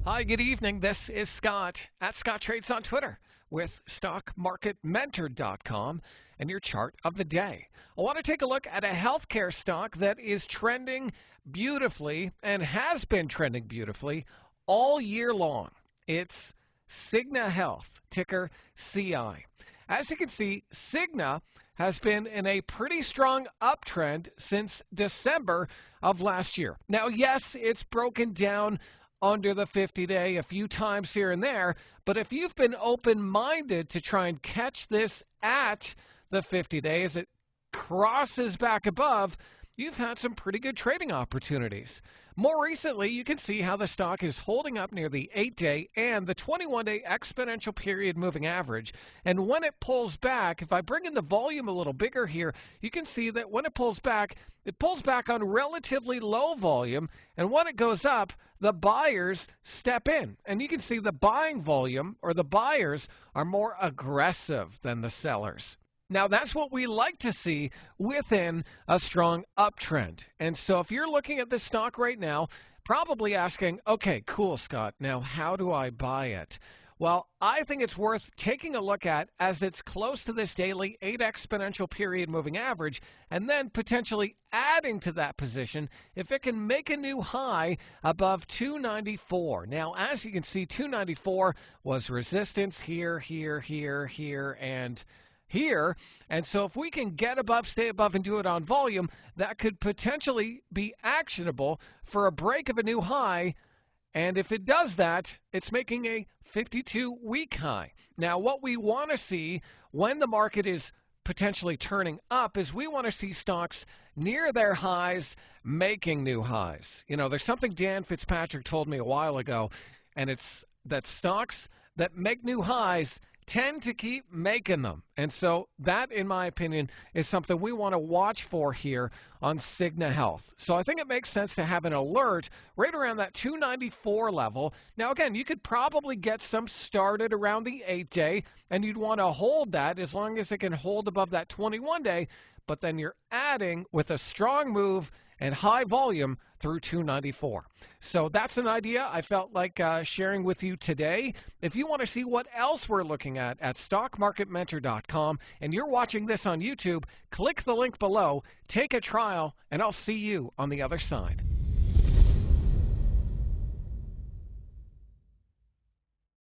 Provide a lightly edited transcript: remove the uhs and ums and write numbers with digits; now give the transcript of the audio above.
Hi, good evening. This is Scott at Scott Trades on Twitter with StockMarketMentor.com and your chart of the day. I want to take a look at a healthcare stock that is trending beautifully and has been trending beautifully all year long. It's Cigna Health, ticker CI. As you can see, Cigna has been in a pretty strong uptrend since December of last year. Now, yes, it's broken down under the 50-day a few times here and there, but if you've been open-minded to try and catch this at the 50-day as it crosses back above, you've had some pretty good trading opportunities. More recently, you can see how the stock is holding up near the 8-day and the 21-day exponential period moving average. And when it pulls back, if I bring in the volume a little bigger here, you can see that when it pulls back on relatively low volume, and when it goes up, the buyers step in. And you can see the buying volume, or the buyers, are more aggressive than the sellers. Now, that's what we like to see within a strong uptrend. And so if you're looking at this stock right now, probably asking, okay, cool, Scott, now how do I buy it? Well, I think it's worth taking a look at as it's close to this daily 8 exponential period moving average, and then potentially adding to that position if it can make a new high above 294. Now, as you can see, 294 was resistance here, here, here, here, and here. And so if we can get above, stay above, and do it on volume, that could potentially be actionable for a break of a new high. And if it does that, it's making a 52-week high. Now, what we want to see when the market is potentially turning up is we want to see stocks near their highs making new highs. You know, there's something Dan Fitzpatrick told me a while ago, and it's that stocks that make new highs tend to keep making them. And so that, in my opinion, is something we want to watch for here on Cigna Health. So I think it makes sense to have an alert right around that 294 level. Now, again, you could probably get some started around the 8-day, and you'd want to hold that as long as it can hold above that 21-day. But then you're adding with a strong move and high volume through 294. So that's an idea I felt like sharing with you today. If you want to see what else we're looking at StockMarketMentor.com, and you're watching this on YouTube, click the link below, take a trial, and I'll see you on the other side.